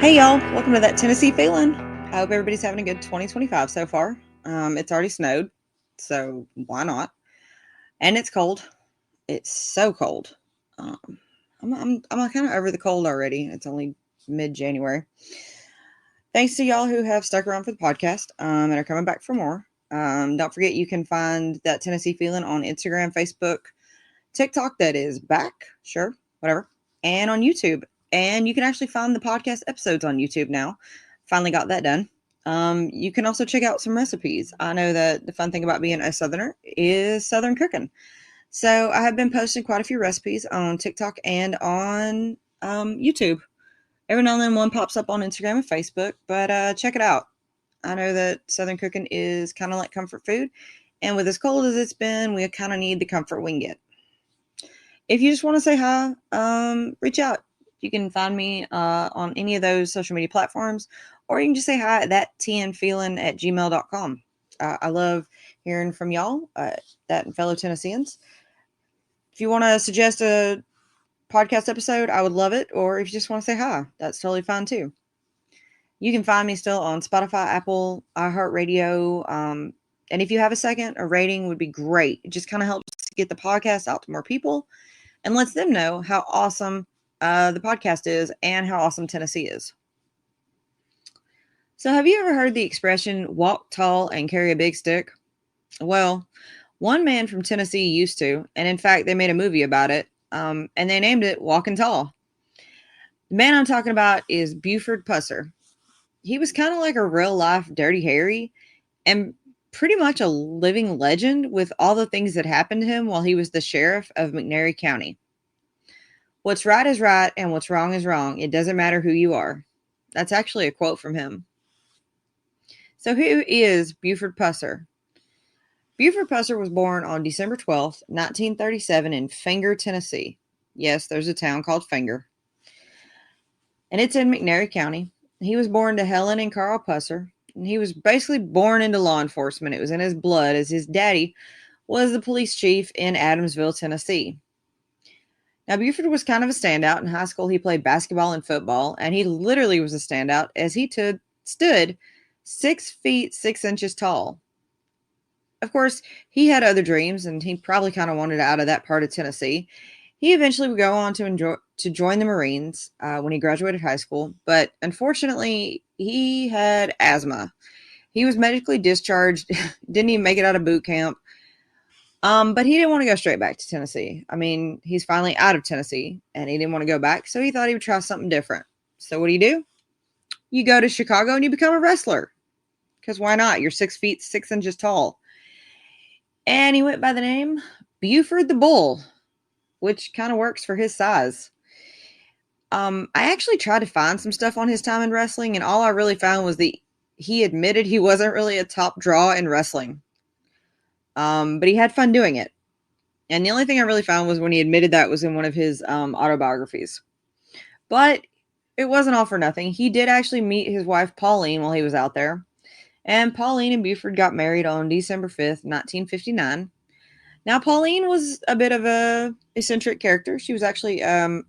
Hey y'all, welcome to That Tennessee Feeling. I hope everybody's having a good 2025 so far. It's already snowed, so why not? And it's cold. It's so cold. Um, I'm kind of over the cold already. It's only mid-January. Thanks to y'all who have stuck around for the podcast and are coming back for more. Don't forget you can find That Tennessee Feeling on Instagram, Facebook, TikTok. That is back, sure, whatever, and on YouTube. And you can actually find the podcast episodes on YouTube now. Finally got that done. You can also check out some recipes. I know that the fun thing about being a Southerner is Southern cooking. So I have been posting quite a few recipes on TikTok and on YouTube. Every now and then one pops up on Instagram and Facebook, but check it out. I know that Southern cooking is kind of like comfort food. And with as cold as it's been, we kind of need the comfort we can get. If you just want to say hi, reach out. You can find me on any of those social media platforms, or you can just say hi at thattnfeeling@gmail.com. I love hearing from y'all, that and fellow Tennesseans. If you want to suggest a podcast episode, I would love it. Or if you just want to say hi, that's totally fine too. You can find me still on Spotify, Apple, iHeartRadio. And if you have a second, a rating would be great. It just kind of helps get the podcast out to more people and lets them know how awesome the podcast is and how awesome Tennessee is. So, have you ever heard the expression walk tall and carry a big stick? Well, one man from Tennessee used to, and in fact, they made a movie about it, and they named it Walking Tall. The man I'm talking about is Buford Pusser. He was kind of like a real life Dirty Harry and pretty much a living legend with all the things that happened to him while he was the sheriff of McNairy County. What's right is right and what's wrong is wrong. It doesn't matter who you are. That's actually a quote from him. So who is Buford Pusser? Buford Pusser was born on December 12th, 1937 in Fenger, Tennessee. Yes, there's a town called Fenger. And it's in McNairy County. He was born to Helen and Carl Pusser. And he was basically born into law enforcement. It was in his blood as his daddy was the police chief in Adamsville, Tennessee. Now, Buford was kind of a standout. In high school, he played basketball and football, and he literally was a standout as he stood 6 feet 6 inches tall. Of course, he had other dreams, and he probably kind of wanted out of that part of Tennessee. He eventually would go on to join the Marines when he graduated high school, but unfortunately, he had asthma. He was medically discharged, didn't even make it out of boot camp. But he didn't want to go straight back to Tennessee. I mean, he's finally out of Tennessee and he didn't want to go back. So he thought he would try something different. So what do? You go to Chicago and you become a wrestler. Because why not? You're 6 feet 6 inches tall. And he went by the name Buford the Bull, which kind of works for his size. I actually tried to find some stuff on his time in wrestling, and all I really found was he admitted he wasn't really a top draw in wrestling. But he had fun doing it. And the only thing I really found was when he admitted that was in one of his autobiographies. But it wasn't all for nothing. He did actually meet his wife, Pauline, while he was out there. And Pauline and Buford got married on December 5th, 1959. Now, Pauline was a bit of a eccentric character. She was actually an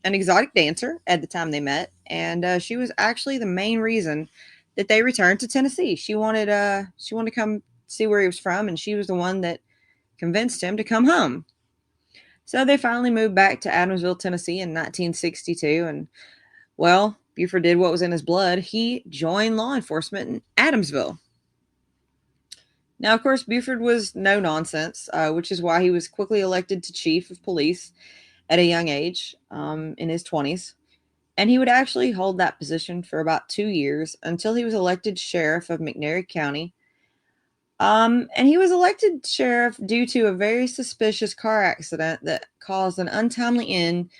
exotic dancer at the time they met. And she was actually the main reason that they returned to Tennessee. She wanted to come see where he was from, and she was the one that convinced him to come home. So they finally moved back to Adamsville, Tennessee in 1962. And, well, Buford did what was in his blood. He joined law enforcement in Adamsville. Now, of course, Buford was no nonsense, which is why he was quickly elected to chief of police at a young age, in his 20s. And he would actually hold that position for about 2 years until he was elected sheriff of McNairy County. And he was elected sheriff due to a very suspicious car accident that caused an untimely end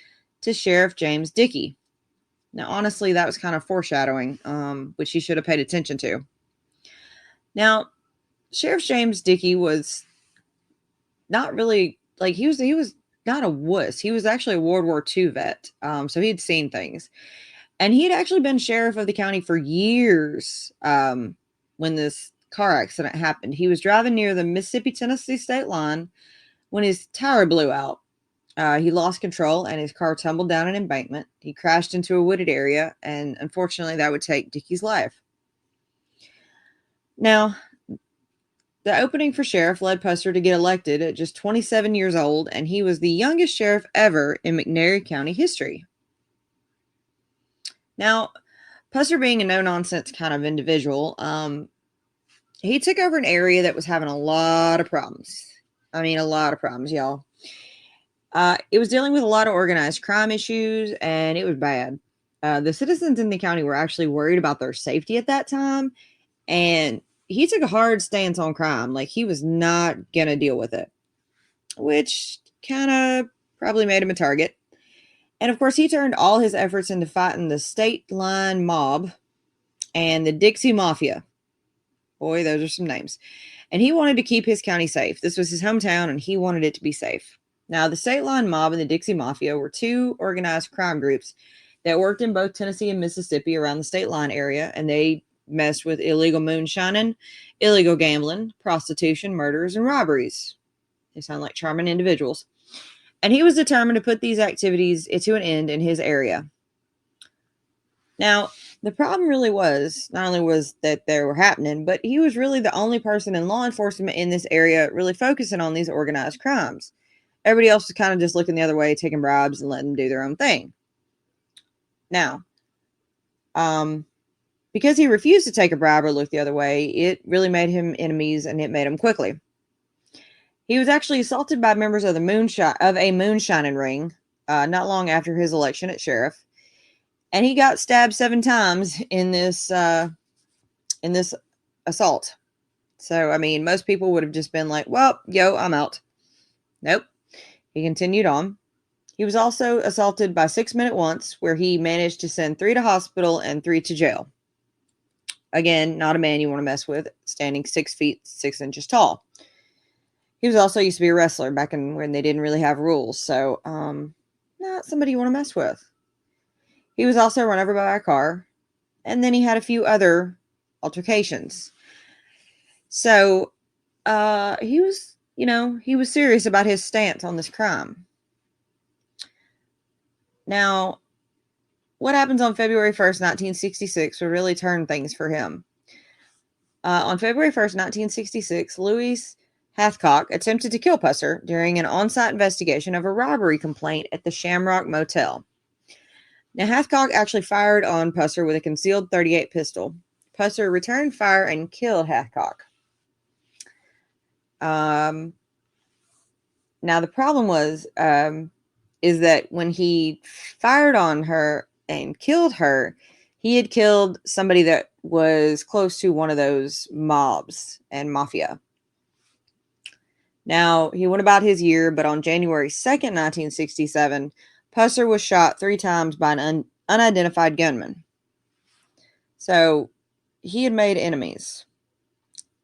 to Sheriff James Dickey. Now, honestly, that was kind of foreshadowing, which he should have paid attention to. Now, Sheriff James Dickey was not really, like, he was not a wuss. He was actually a World War II vet, so he had seen things. And he had actually been sheriff of the county for years when this car accident happened. He was driving near the Mississippi-Tennessee state line when his tire blew out. He lost control and his car tumbled down an embankment. He crashed into a wooded area, and unfortunately, that would take Dickie's life. Now, the opening for sheriff led Pusser to get elected at just 27 years old, and he was the youngest sheriff ever in McNairy County history. Now, Pusser being a no-nonsense kind of individual, he took over an area that was having a lot of problems. I mean, a lot of problems, y'all. It was dealing with a lot of organized crime issues, and it was bad. The citizens in the county were actually worried about their safety at that time, and he took a hard stance on crime. Like, he was not going to deal with it, which kind of probably made him a target. And of course, he turned all his efforts into fighting the state line mob and the Dixie Mafia. Boy, those are some names. And he wanted to keep his county safe. This was his hometown, and he wanted it to be safe. Now, the state line mob and the Dixie Mafia were two organized crime groups that worked in both Tennessee and Mississippi around the state line area, and they messed with illegal moonshining, illegal gambling, prostitution, murders, and robberies. They sound like charming individuals. And he was determined to put these activities to an end in his area. Now, the problem really was, not only was that they were happening, but he was really the only person in law enforcement in this area really focusing on these organized crimes. Everybody else was kind of just looking the other way, taking bribes and letting them do their own thing. Now, because he refused to take a bribe or look the other way, it really made him enemies, and it made him quickly. He was actually assaulted by members of a moonshining ring not long after his election as sheriff, and he got stabbed 7 times in this assault. So, I mean, most people would have just been like, well, yo, I'm out. Nope. He continued on. He was also assaulted by 6 men at once, where he managed to send 3 to hospital and 3 to jail. Again, not a man you want to mess with, standing 6 feet, 6 inches tall. He was also used to be a wrestler back in when they didn't really have rules. So, not somebody you want to mess with. He was also run over by a car. And then he had a few other altercations. So, he was serious about his stance on this crime. Now, what happens on February 1st, 1966 would really turn things for him. On February 1st, 1966, Louis Hathcock attempted to kill Pusser during an on-site investigation of a robbery complaint at the Shamrock Motel. Now, Hathcock actually fired on Pusser with a concealed .38 pistol. Pusser returned fire and killed Hathcock. Now, the problem is that when he fired on her and killed her, he had killed somebody that was close to one of those mobs and mafia. Now, he went about his year, but on January 2nd, 1967, Pusser was shot 3 times by an unidentified gunman. So, he had made enemies.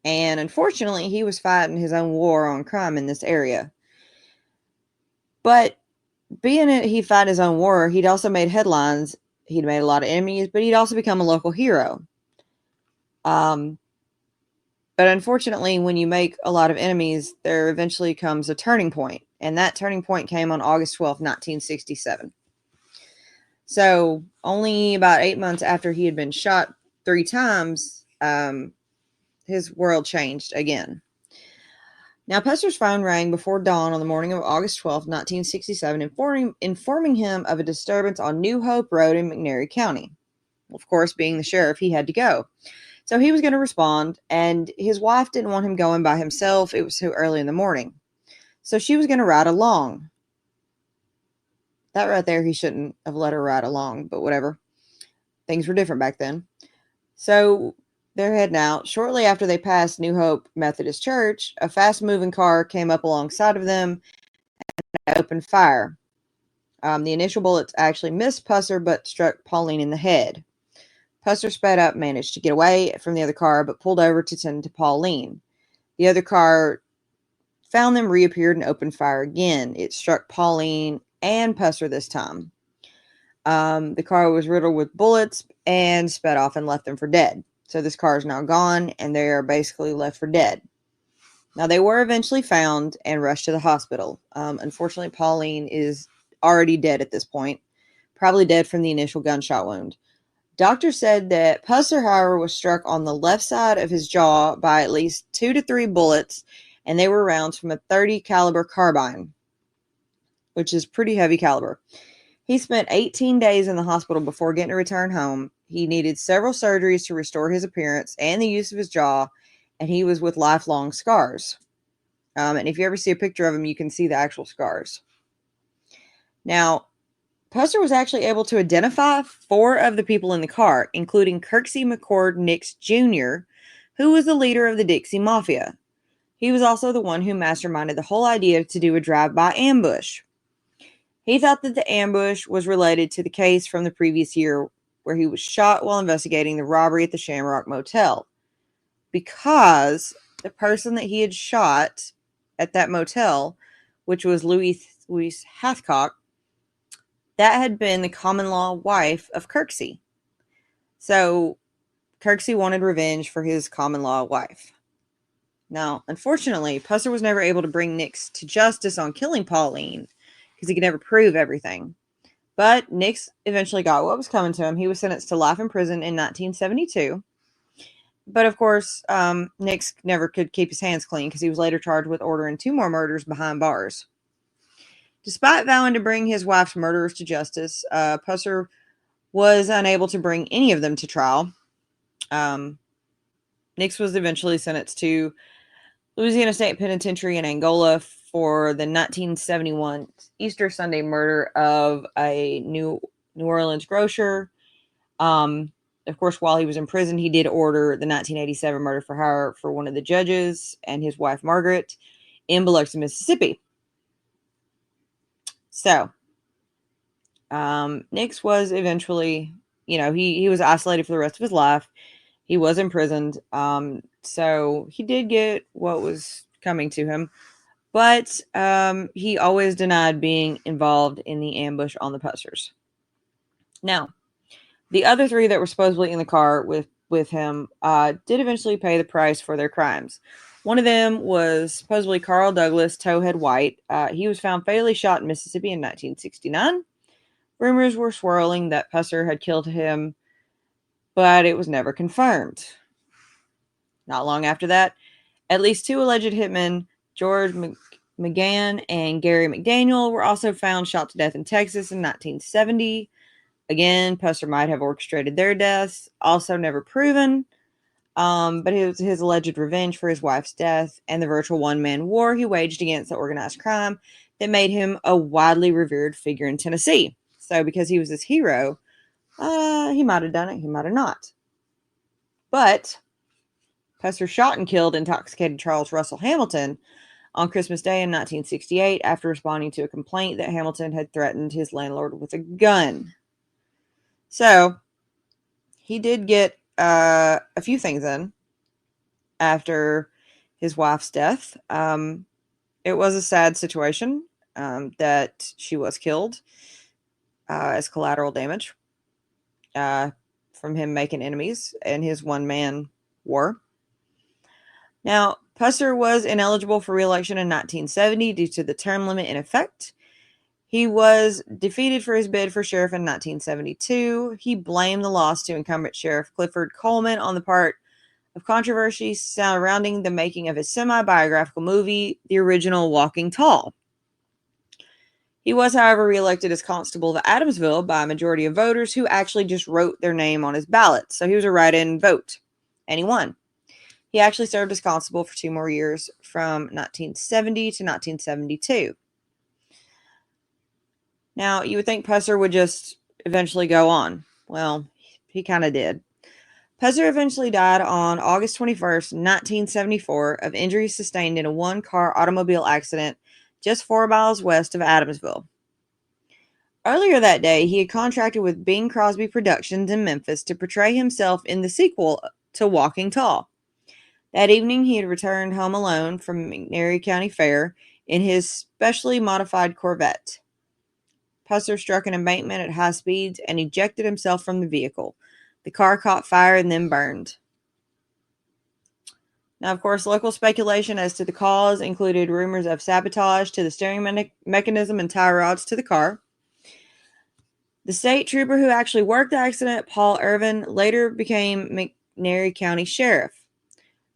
And unfortunately, he was fighting his own war on crime in this area. But being that he fought his own war, he'd also made headlines. He'd made a lot of enemies, but he'd also become a local hero. But unfortunately, when you make a lot of enemies, there eventually comes a turning point. And that turning point came on August 12th, 1967. So only about 8 months after he had been shot 3 times, his world changed again. Now, Pusser's phone rang before dawn on the morning of August 12th, 1967, informing him of a disturbance on New Hope Road in McNairy County. Of course, being the sheriff, he had to go. So he was going to respond, and his wife didn't want him going by himself. It was too early in the morning. So she was going to ride along. That right there, he shouldn't have let her ride along, but whatever. Things were different back then. So they're heading out. Shortly after they passed New Hope Methodist Church, a fast-moving car came up alongside of them and opened fire. The initial bullets actually missed Pusser, but struck Pauline in the head. Pusser sped up, managed to get away from the other car, but pulled over to tend to Pauline. The other car found them, reappeared, and opened fire again. It struck Pauline and Pusser this time. The car was riddled with bullets and sped off and left them for dead. So this car is now gone, and they are basically left for dead. Now, they were eventually found and rushed to the hospital. Unfortunately, Pauline is already dead at this point, probably dead from the initial gunshot wound. Doctors said that Pusser, however, was struck on the left side of his jaw by at least 2 to 3 bullets, and they were rounds from a .30 caliber carbine, which is pretty heavy caliber. He spent 18 days in the hospital before getting to return home. He needed several surgeries to restore his appearance and the use of his jaw, and he was with lifelong scars. And if you ever see a picture of him, you can see the actual scars. Now, Pusser was actually able to identify 4 of the people in the car, including Kirksey McCord Nix Jr., who was the leader of the Dixie Mafia. He was also the one who masterminded the whole idea to do a drive-by ambush. He thought that the ambush was related to the case from the previous year where he was shot while investigating the robbery at the Shamrock Motel, because the person that he had shot at that motel, which was Louise Hathcock, that had been the common-law wife of Kirksey. So Kirksey wanted revenge for his common-law wife. Now, unfortunately, Pusser was never able to bring Nix to justice on killing Pauline because he could never prove everything. But Nix eventually got what was coming to him. He was sentenced to life in prison in 1972. But of course, Nix never could keep his hands clean because he was later charged with ordering 2 more murders behind bars. Despite vowing to bring his wife's murderers to justice, Pusser was unable to bring any of them to trial. Nix was eventually sentenced to Louisiana State Penitentiary in Angola for the 1971 Easter Sunday murder of a New Orleans grocer. Of course, while he was in prison, he did order the 1987 murder for hire for one of the judges and his wife, Margaret, in Biloxi, Mississippi. So, Nix was eventually, he was isolated for the rest of his life. He was imprisoned. So he did get what was coming to him, but he always denied being involved in the ambush on the Pussers. Now, the other 3 that were supposedly in the car with him did eventually pay the price for their crimes. One of them was supposedly Carl Douglas Towhead White. He was found fatally shot in Mississippi in 1969. Rumors were swirling that Pusser had killed him, but it was never confirmed. Not long after that, at least 2 alleged hitmen, George McGann and Gary McDaniel, were also found shot to death in Texas in 1970. Again, Pusser might have orchestrated their deaths, also never proven. But it was his alleged revenge for his wife's death and the virtual one-man war he waged against the organized crime that made him a widely revered figure in Tennessee. So because he was this hero, he might have done it, he might have not. But Pusser shot and killed intoxicated Charles Russell Hamilton on Christmas Day in 1968 after responding to a complaint that Hamilton had threatened his landlord with a gun. So, he did get a few things in after his wife's death. It was a sad situation that she was killed as collateral damage from him making enemies in his one-man war. Now, Pusser was ineligible for re-election in 1970 due to the term limit in effect. He was defeated for his bid for sheriff in 1972. He blamed the loss to incumbent Sheriff Clifford Coleman on the part of controversy surrounding the making of his semi-biographical movie, the original Walking Tall. He was, however, reelected as constable of Adamsville by a majority of voters who actually just wrote their name on his ballot. So he was a write-in vote, and he won. He actually served as constable for 2 more years from 1970 to 1972. Now, you would think Pusser would just eventually go on. Well, he kind of did. Pusser eventually died on August 21st, 1974, of injuries sustained in a 1-car automobile accident just 4 miles west of Adamsville. Earlier that day, he had contracted with Bing Crosby Productions in Memphis to portray himself in the sequel to Walking Tall. That evening, he had returned home alone from McNairy County Fair in his specially modified Corvette. Pusser struck an embankment at high speeds and ejected himself from the vehicle. The car caught fire and then burned. Now, of course, local speculation as to the cause included rumors of sabotage to the steering mechanism and tie rods to the car. The state trooper who actually worked the accident, Paul Irvin, later became McNairy County Sheriff.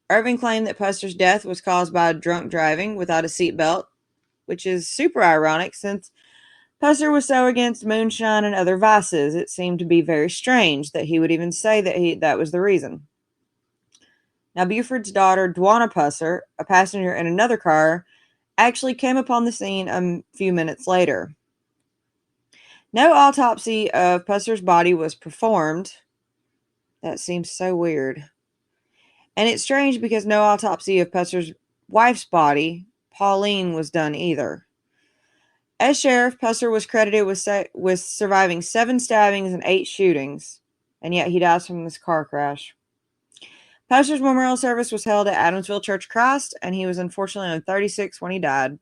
Irvin claimed that Pusser's death was caused by drunk driving without a seatbelt, which is super ironic since Pusser was so against moonshine and other vices. It seemed to be very strange that he would even say that was the reason. Now, Buford's daughter, Dwana Pusser, a passenger in another car, actually came upon the scene a few minutes later. No autopsy of Pusser's body was performed. That seems so weird. And it's strange because no autopsy of Pusser's wife's body, Pauline, was done either. As sheriff, Pusser was credited with surviving 7 stabbings and 8 shootings, and yet he dies from this car crash. Pusser's memorial service was held at Adamsville Church of Christ, and he was unfortunately only 36 when he died.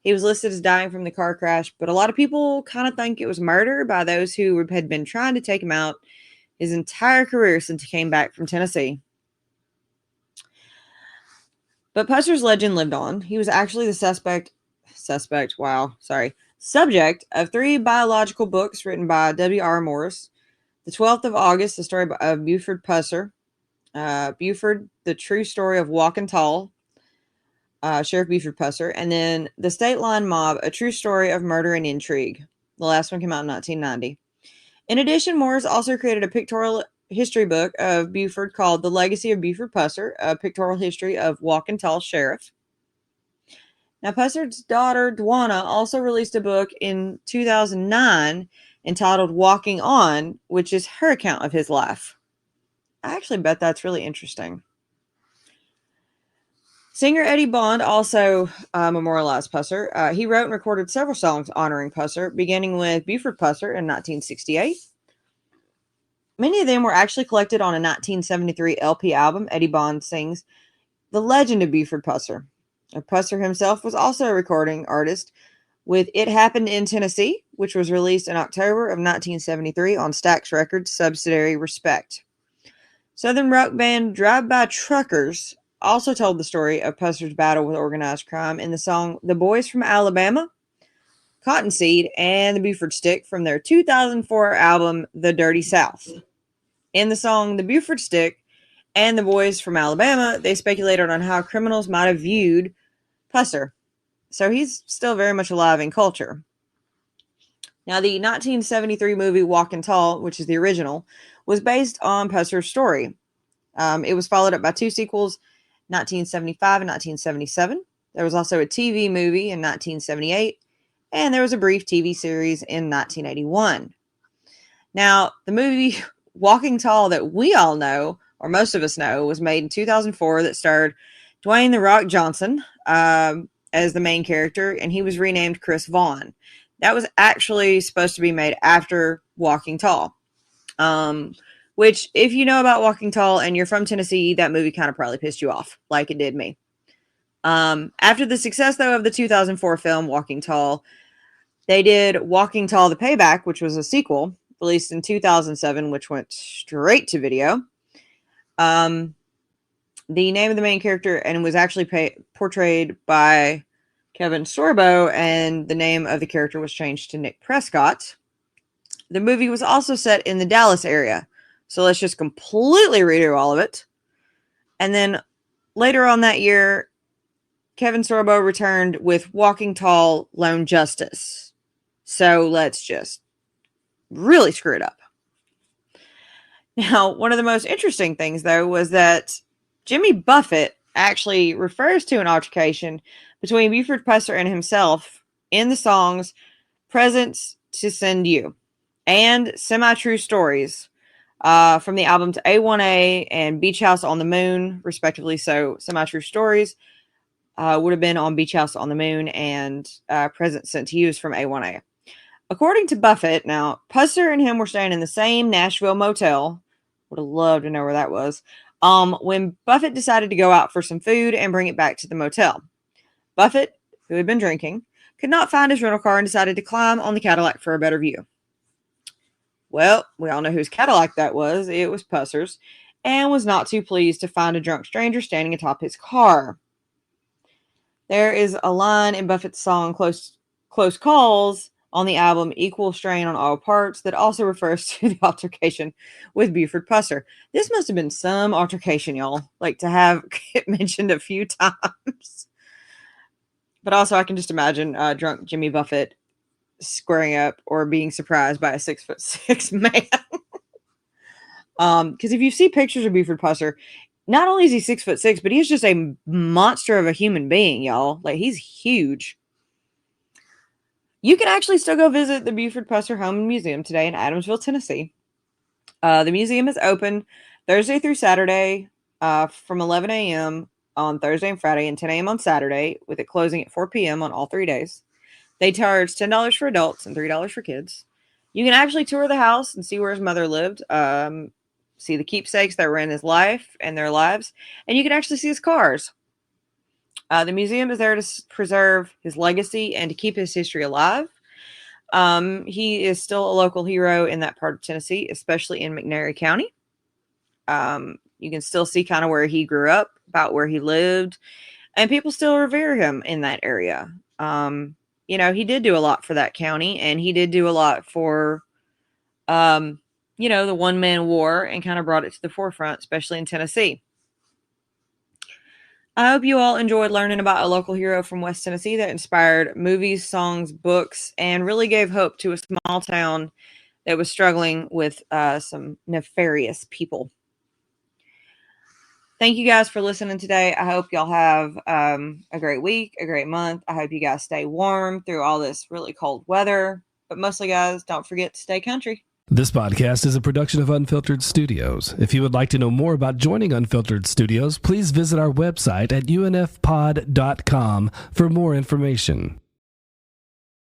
He was listed as dying from the car crash, but a lot of people kind of think it was murder by those who had been trying to take him out his entire career since he came back from Tennessee. But Pusser's legend lived on. He was actually the subject of 3 biological books written by W.R. Morris. The 12th of August, the story of Buford Pusser. Buford, the true story of Walking Tall, Sheriff Buford Pusser. And then The State Line Mob, a true story of murder and intrigue. The last one came out in 1990. In addition, Morris also created a pictorial history book of Buford called The Legacy of Buford Pusser, a pictorial history of Walking Tall Sheriff. Now, Pusser's daughter, Dwana, also released a book in 2009 entitled Walking On, which is her account of his life. I actually bet that's really interesting. Singer Eddie Bond also memorialized Pusser. He wrote and recorded several songs honoring Pusser, beginning with Buford Pusser in 1968. Many of them were actually collected on a 1973 LP album. Eddie Bond sings The Legend of Buford Pusser. Pusser himself was also a recording artist with It Happened in Tennessee, which was released in October of 1973 on Stax Records' subsidiary Respect. Southern rock band Drive-By Truckers also told the story of Pusser's battle with organized crime in the song The Boys from Alabama, Cottonseed, and the Buford Stick from their 2004 album The Dirty South. In the song The Buford Stick and the Boys from Alabama, they speculated on how criminals might have viewed Pusser. So he's still very much alive in culture. Now, the 1973 movie Walking Tall, which is the original, was based on Pusser's story. It was followed up by 2 sequels, 1975 and 1977. There was also a TV movie in 1978, and there was a brief TV series in 1981. Now, the movie Walking Tall that we all know, or most of us know, was made in 2004 that starred Dwayne "The Rock" Johnson as the main character, and he was renamed Chris Vaughn. That was actually supposed to be made after Walking Tall. Which, if you know about Walking Tall and you're from Tennessee, that movie kind of probably pissed you off, like it did me. After the success, though, of the 2004 film Walking Tall, they did Walking Tall: The Payback, which was a sequel, released in 2007, which went straight to video. The name of the main character and was actually portrayed by Kevin Sorbo, and the name of the character was changed to Nick Prescott. The movie was also set in the Dallas area. So let's just completely redo all of it. And then later on that year, Kevin Sorbo returned with Walking Tall: Lone Justice. So let's just really screw it up. Now, one of the most interesting things, though, was that Jimmy Buffett actually refers to an altercation between Buford Pusser and himself in the songs Presents to Send You and Semi-True Stories from the albums A1A and Beach House on the Moon, respectively. So Semi-True Stories would have been on Beach House on the Moon, and Present Sent to You is from A1A. According to Buffett, now, Pusser and him were staying in the same Nashville motel. Would have loved to know where that was. When Buffett decided to go out for some food and bring it back to the motel. Buffett, who had been drinking, could not find his rental car and decided to climb on the Cadillac for a better view. Well, we all know whose Cadillac that was. It was Pusser's. and was not too pleased to find a drunk stranger standing atop his car. There is a line in Buffett's song Close Calls on the album Equal Strain on All Parts that also refers to the altercation with Buford Pusser. This must have been some altercation, y'all, like to have it mentioned a few times. But also I can just imagine drunk Jimmy Buffett squaring up or being surprised by a 6'6" man. Because if you see pictures of Buford Pusser, not only is he 6'6", but he's just a monster of a human being, y'all. Like, he's huge. You can actually still go visit the Buford Pusser Home and Museum today in Adamsville, Tennessee. The museum is open Thursday through Saturday from 11 a.m. on Thursday and Friday and 10 a.m. on Saturday, with it closing at 4 p.m. on all 3 days. They charge $10 for adults and $3 for kids. You can actually tour the house and see where his mother lived. See the keepsakes that were in his life and their lives, and you can actually see his cars. The museum is there to preserve his legacy and to keep his history alive. He is still a local hero in that part of Tennessee, especially in McNairy County. You can still see kind of where he grew up, about where he lived, and people still revere him in that area. He did do a lot for that county, and he did do a lot for the one-man war, and kind of brought it to the forefront, especially in Tennessee. I hope you all enjoyed learning about a local hero from West Tennessee that inspired movies, songs, books, and really gave hope to a small town that was struggling with some nefarious people. Thank you guys for listening today. I hope y'all have a great week, a great month. I hope you guys stay warm through all this really cold weather. But mostly, guys, don't forget to stay country. This podcast is a production of Unfiltered Studios. If you would like to know more about joining Unfiltered Studios, please visit our website at unfpod.com for more information.